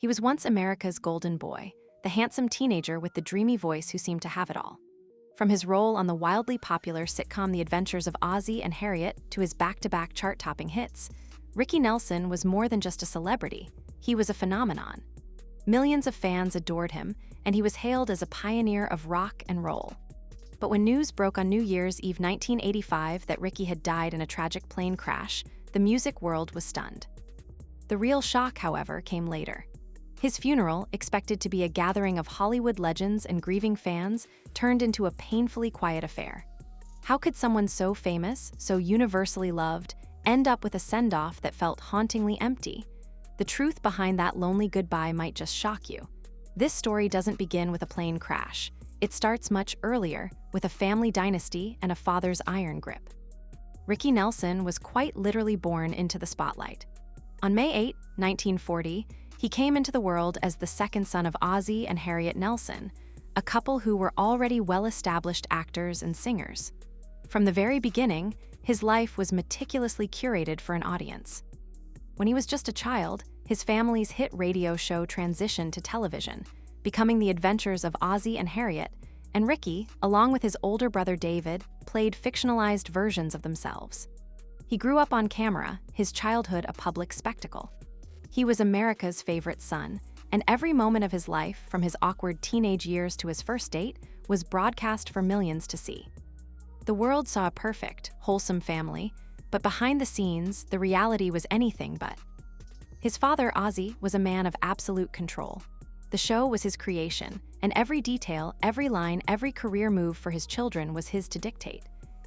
He was once America's golden boy, the handsome teenager with the dreamy voice who seemed to have it all. From his role on the wildly popular sitcom The Adventures of Ozzie and Harriet to his back-to-back chart-topping hits, Ricky Nelson was more than just a celebrity. He was a phenomenon. Millions of fans adored him, and he was hailed as a pioneer of rock and roll. But when news broke on New Year's Eve 1985 that Ricky had died in a tragic plane crash, the music world was stunned. The real shock, however, came later. His funeral, expected to be a gathering of Hollywood legends and grieving fans, turned into a painfully quiet affair. How could someone so famous, so universally loved, end up with a send-off that felt hauntingly empty? The truth behind that lonely goodbye might just shock you. This story doesn't begin with a plane crash. It starts much earlier, with a family dynasty and a father's iron grip. Ricky Nelson was quite literally born into the spotlight. On May 8, 1940, he came into the world as the second son of Ozzie and Harriet Nelson, a couple who were already well-established actors and singers. From the very beginning, his life was meticulously curated for an audience. When he was just a child, his family's hit radio show transitioned to television, becoming The Adventures of Ozzie and Harriet, and Ricky, along with his older brother David, played fictionalized versions of themselves. He grew up on camera, his childhood a public spectacle. He was America's favorite son, and every moment of his life, from his awkward teenage years to his first date, was broadcast for millions to see. The world saw a perfect, wholesome family, but behind the scenes, the reality was anything but. His father, Ozzie, was a man of absolute control. The show was his creation, and every detail, every line, every career move for his children was his to dictate.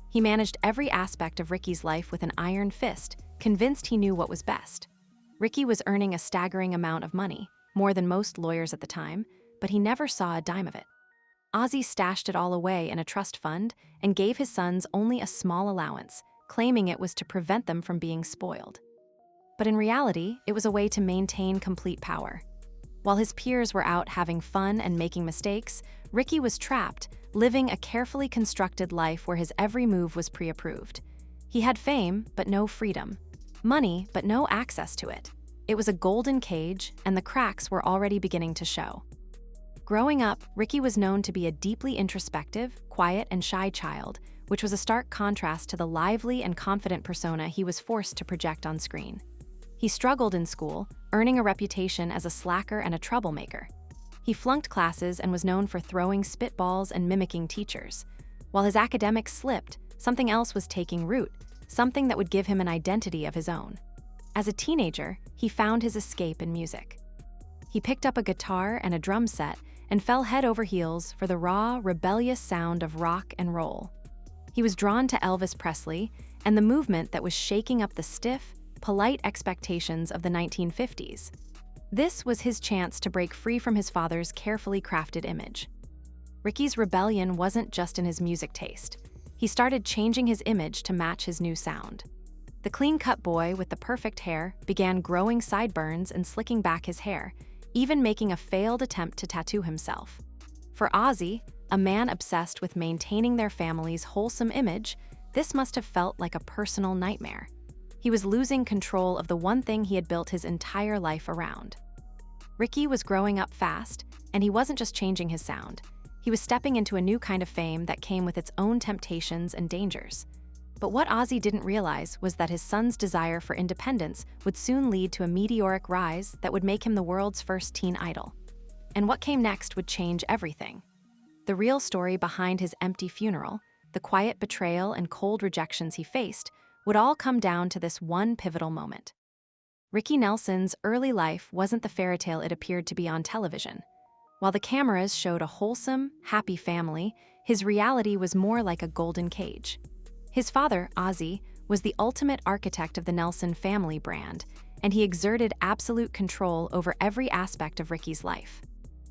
He managed every aspect of Ricky's life with an iron fist, convinced he knew what was best. Ricky was earning a staggering amount of money, more than most lawyers at the time, but he never saw a dime of it. Ozzie stashed it all away in a trust fund and gave his sons only a small allowance, claiming it was to prevent them from being spoiled. But in reality, it was a way to maintain complete power. While his peers were out having fun and making mistakes, Ricky was trapped, living a carefully constructed life where his every move was pre-approved. He had fame, but no freedom. Money, but no access to it. It was a golden cage, and the cracks were already beginning to show. Growing up, Ricky was known to be a deeply introspective, quiet, and shy child, which was a stark contrast to the lively and confident persona he was forced to project on screen. He struggled in school, earning a reputation as a slacker and a troublemaker. He flunked classes and was known for throwing spitballs and mimicking teachers. While his academics slipped, something else was taking root, something that would give him an identity of his own. As a teenager, he found his escape in music. He picked up a guitar and a drum set and fell head over heels for the raw, rebellious sound of rock and roll. He was drawn to Elvis Presley and the movement that was shaking up the stiff, polite expectations of the 1950s. This was his chance to break free from his father's carefully crafted image. Ricky's rebellion wasn't just in his music taste. He started changing his image to match his new sound. The clean-cut boy with the perfect hair began growing sideburns and slicking back his hair, even making a failed attempt to tattoo himself. For Ozzie, a man obsessed with maintaining their family's wholesome image, this must have felt like a personal nightmare. He was losing control of the one thing he had built his entire life around. Ricky was growing up fast, and he wasn't just changing his sound. He was stepping into a new kind of fame that came with its own temptations and dangers. But what Ozzie didn't realize was that his son's desire for independence would soon lead to a meteoric rise that would make him the world's first teen idol. And what came next would change everything. The real story behind his empty funeral, the quiet betrayal and cold rejections he faced, would all come down to this one pivotal moment. Ricky Nelson's early life wasn't the fairy tale it appeared to be on television. While the cameras showed a wholesome, happy family, his reality was more like a golden cage. His father, Ozzie, was the ultimate architect of the Nelson family brand, and he exerted absolute control over every aspect of Ricky's life.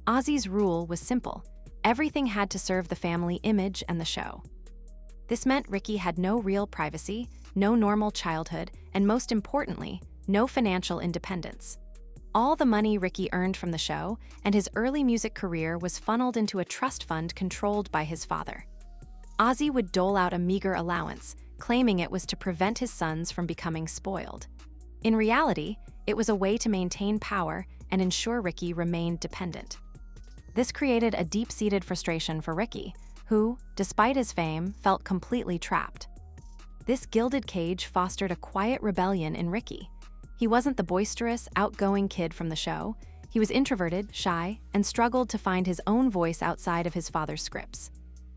Ozzie's rule was simple. Everything had to serve the family image and the show. This meant Ricky had no real privacy, no normal childhood, and most importantly, no financial independence. All the money Ricky earned from the show and his early music career was funneled into a trust fund controlled by his father. Ozzie would dole out a meager allowance, claiming it was to prevent his sons from becoming spoiled. In reality, it was a way to maintain power and ensure Ricky remained dependent. This created a deep-seated frustration for Ricky, who, despite his fame, felt completely trapped. This gilded cage fostered a quiet rebellion in Ricky. He wasn't the boisterous, outgoing kid from the show. He was introverted, shy, and struggled to find his own voice outside of his father's scripts.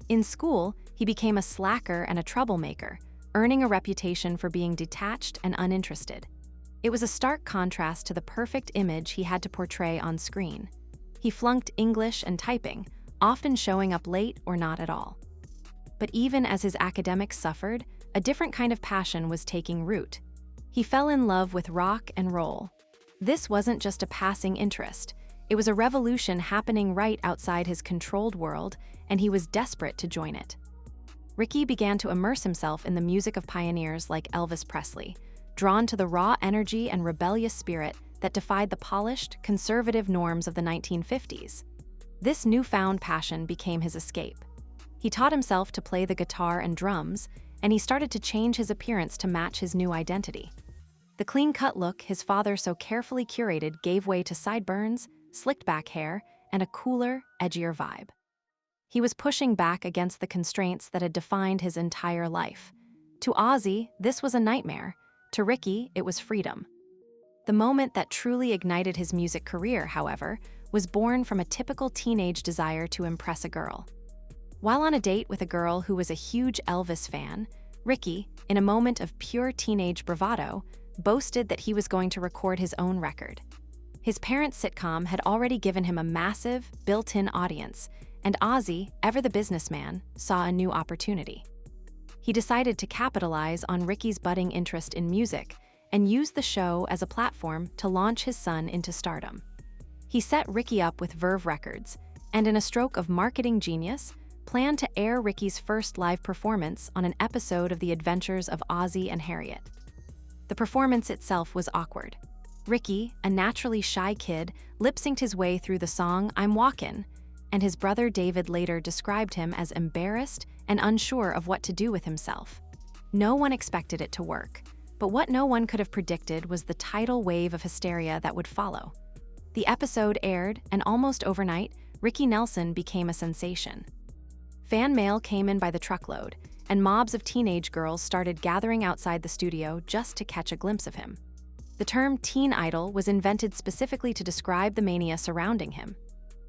In school, he became a slacker and a troublemaker, earning a reputation for being detached and uninterested. It was a stark contrast to the perfect image he had to portray on screen. He flunked English and typing, often showing up late or not at all. But even as his academics suffered, a different kind of passion was taking root. He fell in love with rock and roll. This wasn't just a passing interest. It was a revolution happening right outside his controlled world, and he was desperate to join it. Ricky began to immerse himself in the music of pioneers like Elvis Presley, drawn to the raw energy and rebellious spirit that defied the polished, conservative norms of the 1950s. This newfound passion became his escape. He taught himself to play the guitar and drums, and he started to change his appearance to match his new identity. The clean-cut look his father so carefully curated gave way to sideburns, slicked-back hair, and a cooler, edgier vibe. He was pushing back against the constraints that had defined his entire life. To Ozzie, this was a nightmare. To Ricky, it was freedom. The moment that truly ignited his music career, however, was born from a typical teenage desire to impress a girl. While on a date with a girl who was a huge Elvis fan, Ricky, in a moment of pure teenage bravado, boasted that he was going to record his own record. His parents' sitcom had already given him a massive, built-in audience, and Ozzie, ever the businessman, saw a new opportunity. He decided to capitalize on Ricky's budding interest in music and use the show as a platform to launch his son into stardom. He set Ricky up with Verve Records, and in a stroke of marketing genius, planned to air Ricky's first live performance on an episode of The Adventures of Ozzie and Harriet. The performance itself was awkward. Ricky, a naturally shy kid, lip-synced his way through the song "I'm Walkin'," and his brother David later described him as embarrassed and unsure of what to do with himself. No one expected it to work, but what no one could have predicted was the tidal wave of hysteria that would follow. The episode aired, and almost overnight, Ricky Nelson became a sensation. Fan mail came in by the truckload, and mobs of teenage girls started gathering outside the studio just to catch a glimpse of him. The term teen idol was invented specifically to describe the mania surrounding him.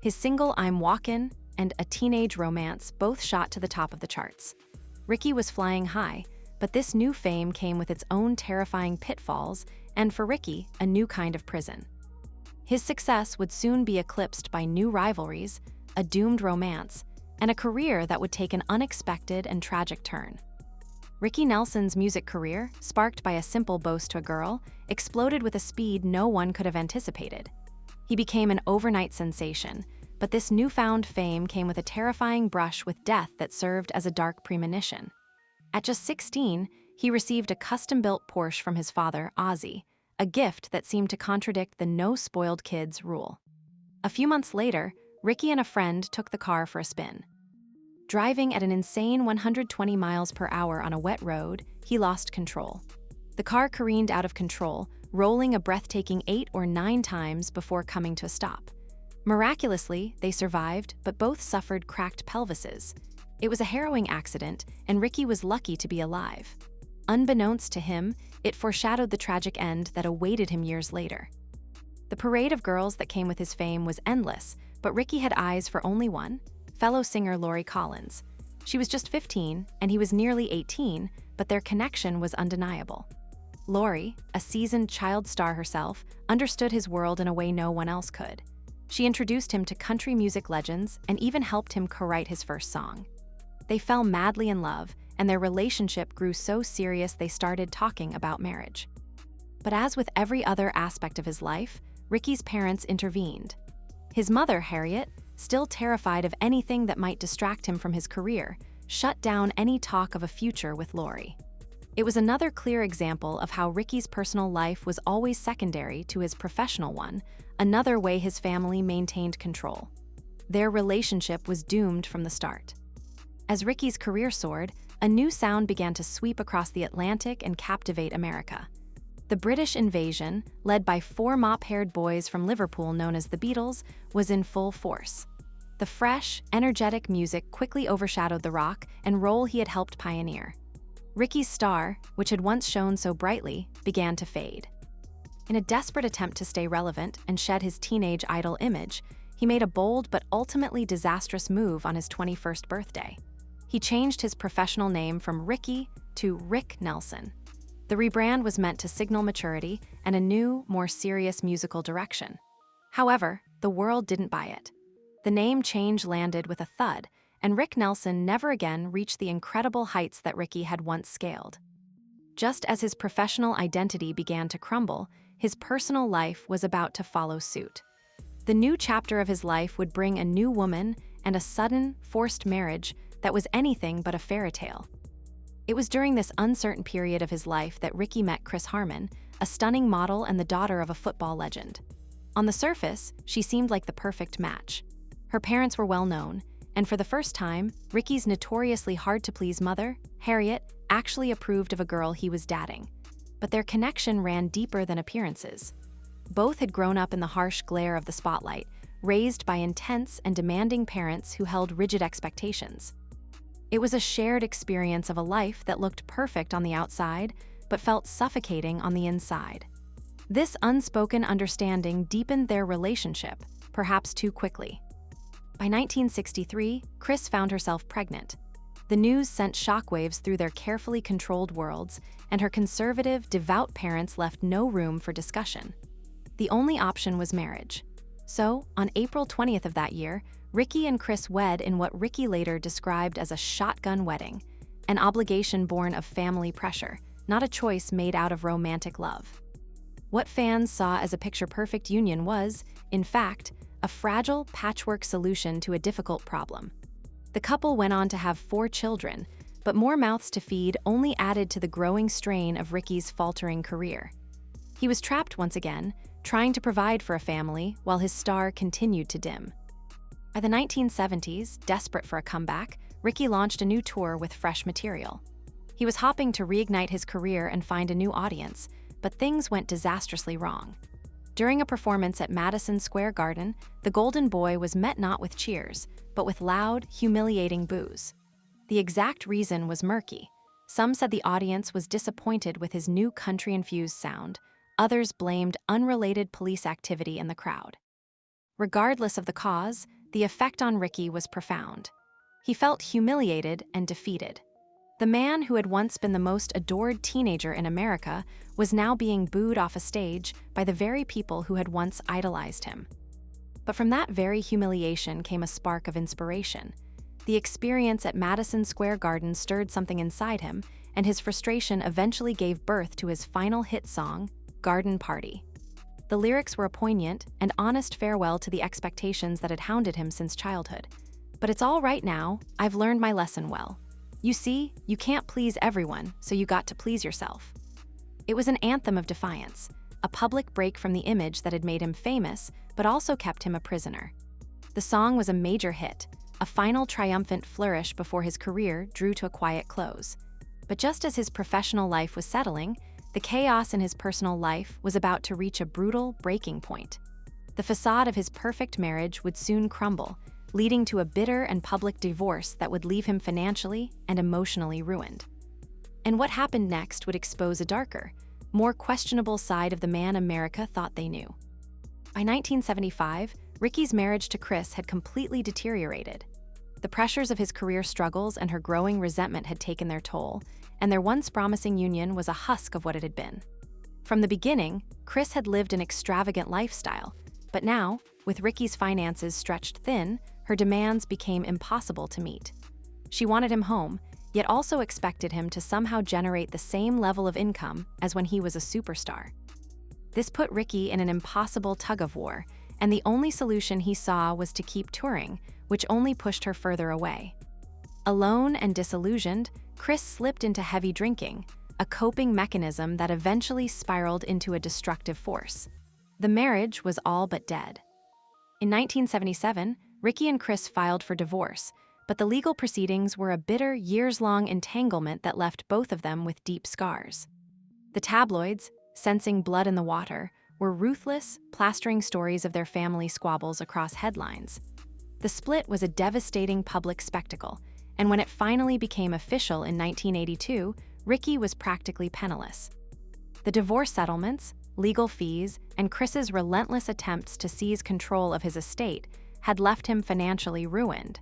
His single "I'm Walkin'" and "A Teenage Romance" both shot to the top of the charts. Ricky was flying high, but this new fame came with its own terrifying pitfalls and, for Ricky, a new kind of prison. His success would soon be eclipsed by new rivalries, a doomed romance, and a career that would take an unexpected and tragic turn. Ricky Nelson's music career, sparked by a simple boast to a girl, exploded with a speed no one could have anticipated. He became an overnight sensation, but this newfound fame came with a terrifying brush with death that served as a dark premonition. At just 16, he received a custom-built Porsche from his father, Ozzie, a gift that seemed to contradict the "no spoiled kids" rule. A few months later, Ricky and a friend took the car for a spin. Driving at an insane 120 miles per hour on a wet road, he lost control. The car careened out of control, rolling a breathtaking 8 or 9 times before coming to a stop. Miraculously, they survived, but both suffered cracked pelvises. It was a harrowing accident, and Ricky was lucky to be alive. Unbeknownst to him, it foreshadowed the tragic end that awaited him years later. The parade of girls that came with his fame was endless, but Ricky had eyes for only one: fellow singer Lori Collins. She was just 15, and he was nearly 18, but their connection was undeniable. Lori, a seasoned child star herself, understood his world in a way no one else could. She introduced him to country music legends and even helped him co-write his first song. They fell madly in love, and their relationship grew so serious they started talking about marriage. But as with every other aspect of his life, Ricky's parents intervened. His mother, Harriet, still terrified of anything that might distract him from his career, shut down any talk of a future with Lori. It was another clear example of how Ricky's personal life was always secondary to his professional one, another way his family maintained control. Their relationship was doomed from the start. As Ricky's career soared, a new sound began to sweep across the Atlantic and captivate America. The British invasion, led by four mop-haired boys from Liverpool known as the Beatles, was in full force. The fresh, energetic music quickly overshadowed the rock and roll he had helped pioneer. Ricky's star, which had once shone so brightly, began to fade. In a desperate attempt to stay relevant and shed his teenage idol image, he made a bold but ultimately disastrous move on his 21st birthday. He changed his professional name from Ricky to Rick Nelson. The rebrand was meant to signal maturity and a new, more serious musical direction. However, the world didn't buy it. The name change landed with a thud, and Rick Nelson never again reached the incredible heights that Ricky had once scaled. Just as his professional identity began to crumble, his personal life was about to follow suit. The new chapter of his life would bring a new woman and a sudden, forced marriage that was anything but a fairy tale. It was during this uncertain period of his life that Ricky met Chris Harmon, a stunning model and the daughter of a football legend. On the surface, she seemed like the perfect match. Her parents were well known, and for the first time, Ricky's notoriously hard-to-please mother, Harriet, actually approved of a girl he was dating. But their connection ran deeper than appearances. Both had grown up in the harsh glare of the spotlight, raised by intense and demanding parents who held rigid expectations. It was a shared experience of a life that looked perfect on the outside, but felt suffocating on the inside. This unspoken understanding deepened their relationship, perhaps too quickly. By 1963, Chris found herself pregnant. The news sent shockwaves through their carefully controlled worlds, and her conservative, devout parents left no room for discussion. The only option was marriage. So, on April 20th of that year, Ricky and Chris wed in what Ricky later described as a shotgun wedding, an obligation born of family pressure, not a choice made out of romantic love. What fans saw as a picture-perfect union was, in fact, a fragile patchwork solution to a difficult problem. The couple went on to have 4 children, but more mouths to feed only added to the growing strain of Ricky's faltering career. He was trapped once again, trying to provide for a family while his star continued to dim. By the 1970s, desperate for a comeback, Ricky launched a new tour with fresh material. He was hoping to reignite his career and find a new audience, but things went disastrously wrong. During a performance at Madison Square Garden, the Golden Boy was met not with cheers, but with loud, humiliating boos. The exact reason was murky. Some said the audience was disappointed with his new country-infused sound. Others blamed unrelated police activity in the crowd. Regardless of the cause, the effect on Ricky was profound. He felt humiliated and defeated. The man who had once been the most adored teenager in America was now being booed off a stage by the very people who had once idolized him. But from that very humiliation came a spark of inspiration. The experience at Madison Square Garden stirred something inside him, and his frustration eventually gave birth to his final hit song, Garden Party. The lyrics were a poignant and honest farewell to the expectations that had hounded him since childhood. But it's all right now, I've learned my lesson well. You see, you can't please everyone, so you got to please yourself. It was an anthem of defiance, a public break from the image that had made him famous, but also kept him a prisoner. The song was a major hit, a final triumphant flourish before his career drew to a quiet close. But just as his professional life was settling, the chaos in his personal life was about to reach a brutal breaking point. The facade of his perfect marriage would soon crumble, leading to a bitter and public divorce that would leave him financially and emotionally ruined. And what happened next would expose a darker, more questionable side of the man America thought they knew. By 1975, Ricky's marriage to Chris had completely deteriorated. The pressures of his career struggles and her growing resentment had taken their toll, and their once promising union was a husk of what it had been. From the beginning, Chris had lived an extravagant lifestyle, but now, with Ricky's finances stretched thin, her demands became impossible to meet. She wanted him home, yet also expected him to somehow generate the same level of income as when he was a superstar. This put Ricky in an impossible tug-of-war, and the only solution he saw was to keep touring, which only pushed her further away. Alone and disillusioned, Chris slipped into heavy drinking, a coping mechanism that eventually spiraled into a destructive force. The marriage was all but dead. In 1977, Ricky and Chris filed for divorce, but the legal proceedings were a bitter, years-long entanglement that left both of them with deep scars. The tabloids, sensing blood in the water, were ruthless, plastering stories of their family squabbles across headlines. The split was a devastating public spectacle, and when it finally became official in 1982, Ricky was practically penniless. The divorce settlements, legal fees, and Chris's relentless attempts to seize control of his estate had left him financially ruined.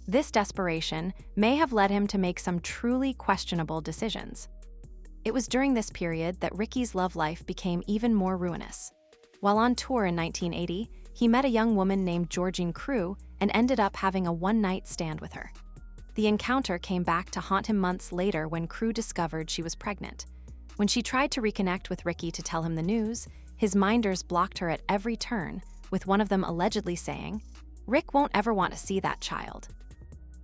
This desperation may have led him to make some truly questionable decisions. It was during this period that Ricky's love life became even more ruinous. While on tour in 1980, he met a young woman named Georgine Crew and ended up having a one-night stand with her. The encounter came back to haunt him months later when Crew discovered she was pregnant. When she tried to reconnect with Ricky to tell him the news, his minders blocked her at every turn, with one of them allegedly saying, "Rick won't ever want to see that child."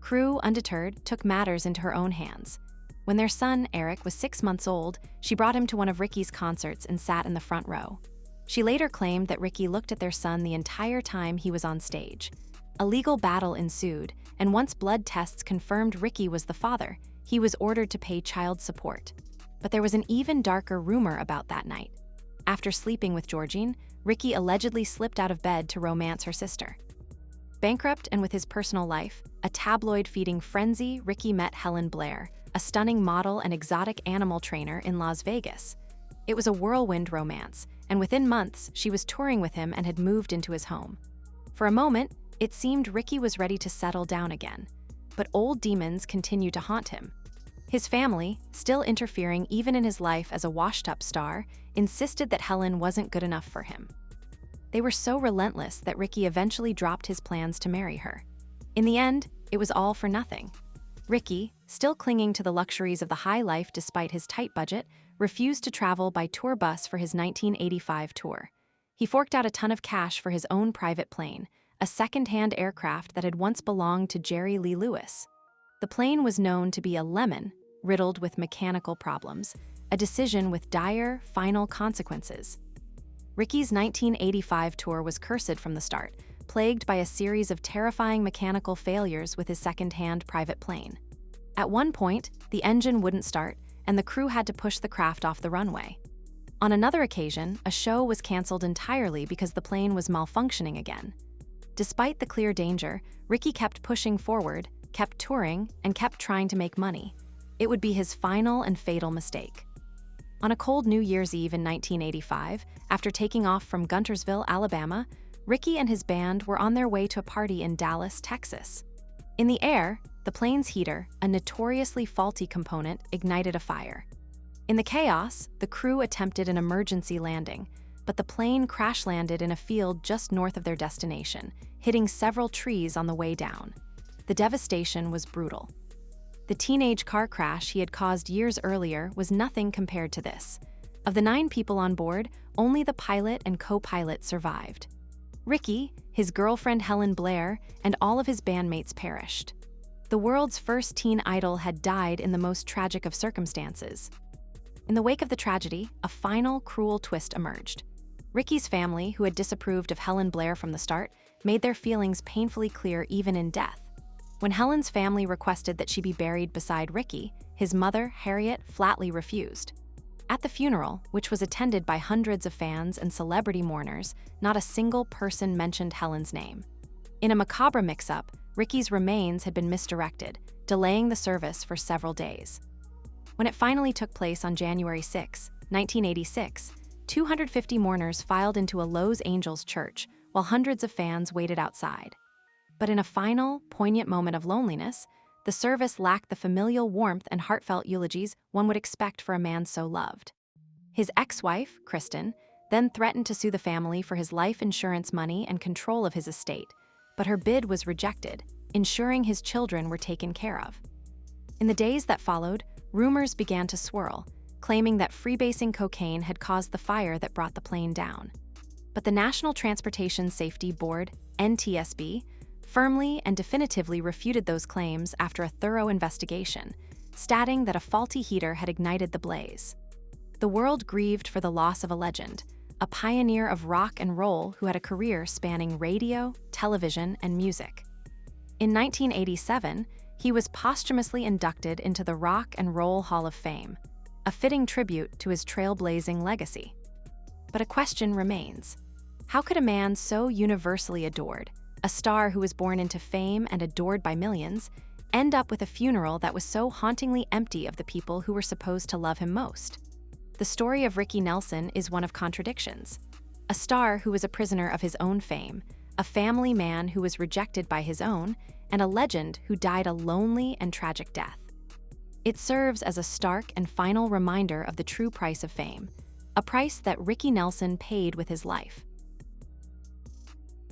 Crew, undeterred, took matters into her own hands. When their son, Eric, was 6 months old, she brought him to one of Ricky's concerts and sat in the front row. She later claimed that Ricky looked at their son the entire time he was on stage. A legal battle ensued, and once blood tests confirmed Ricky was the father, he was ordered to pay child support. But there was an even darker rumor about that night. After sleeping with Georgine, Ricky allegedly slipped out of bed to romance her sister. Bankrupt and with his personal life, a tabloid-feeding frenzy, Ricky met Helen Blair, a stunning model and exotic animal trainer in Las Vegas. It was a whirlwind romance, and within months, she was touring with him and had moved into his home. For a moment, it seemed Ricky was ready to settle down again, but old demons continued to haunt him. His family, still interfering even in his life as a washed-up star, insisted that Helen wasn't good enough for him. They were so relentless that Ricky eventually dropped his plans to marry her. In the end, it was all for nothing. Ricky, still clinging to the luxuries of the high life despite his tight budget, refused to travel by tour bus for his 1985 tour. He forked out a ton of cash for his own private plane, a second-hand aircraft that had once belonged to Jerry Lee Lewis. The plane was known to be a lemon, riddled with mechanical problems, a decision with dire, final consequences. Ricky's 1985 tour was cursed from the start, plagued by a series of terrifying mechanical failures with his second-hand private plane. At one point, the engine wouldn't start, and the crew had to push the craft off the runway. On another occasion, a show was canceled entirely because the plane was malfunctioning again. Despite the clear danger, Ricky kept pushing forward, kept touring, and kept trying to make money. It would be his final and fatal mistake. On a cold New Year's Eve in 1985, after taking off from Guntersville, Alabama, Ricky and his band were on their way to a party in Dallas, Texas. In the air, the plane's heater, a notoriously faulty component, ignited a fire. In the chaos, the crew attempted an emergency landing, but the plane crash-landed in a field just north of their destination, hitting several trees on the way down. The devastation was brutal. The teenage car crash he had caused years earlier was nothing compared to this. Of the 9 people on board, only the pilot and co-pilot survived. Ricky, his girlfriend Helen Blair, and all of his bandmates perished. The world's first teen idol had died in the most tragic of circumstances. In the wake of the tragedy, a final, cruel twist emerged. Ricky's family, who had disapproved of Helen Blair from the start, made their feelings painfully clear even in death. When Helen's family requested that she be buried beside Ricky, his mother, Harriet, flatly refused. At the funeral, which was attended by hundreds of fans and celebrity mourners, not a single person mentioned Helen's name. In a macabre mix-up, Ricky's remains had been misdirected, delaying the service for several days. When it finally took place on January 6, 1986, 250 mourners filed into a Los Angeles church, while hundreds of fans waited outside. But in a final, poignant moment of loneliness, the service lacked the familial warmth and heartfelt eulogies one would expect for a man so loved. His ex-wife, Kristen, then threatened to sue the family for his life insurance money and control of his estate, but her bid was rejected, ensuring his children were taken care of. In the days that followed, rumors began to swirl, claiming that freebasing cocaine had caused the fire that brought the plane down. But the National Transportation Safety Board, NTSB, firmly and definitively refuted those claims after a thorough investigation, stating that a faulty heater had ignited the blaze. The world grieved for the loss of a legend, a pioneer of rock and roll who had a career spanning radio, television, and music. In 1987, he was posthumously inducted into the Rock and Roll Hall of Fame, a a fitting tribute to his trailblazing legacy. But a question remains. How could a man so universally adored, a star who was born into fame and adored by millions, end up with a funeral that was so hauntingly empty of the people who were supposed to love him most? The story of Ricky Nelson is one of contradictions. A star who was a prisoner of his own fame, a family man who was rejected by his own, and a legend who died a lonely and tragic death. It serves as a stark and final reminder of the true price of fame, a price that Ricky Nelson paid with his life.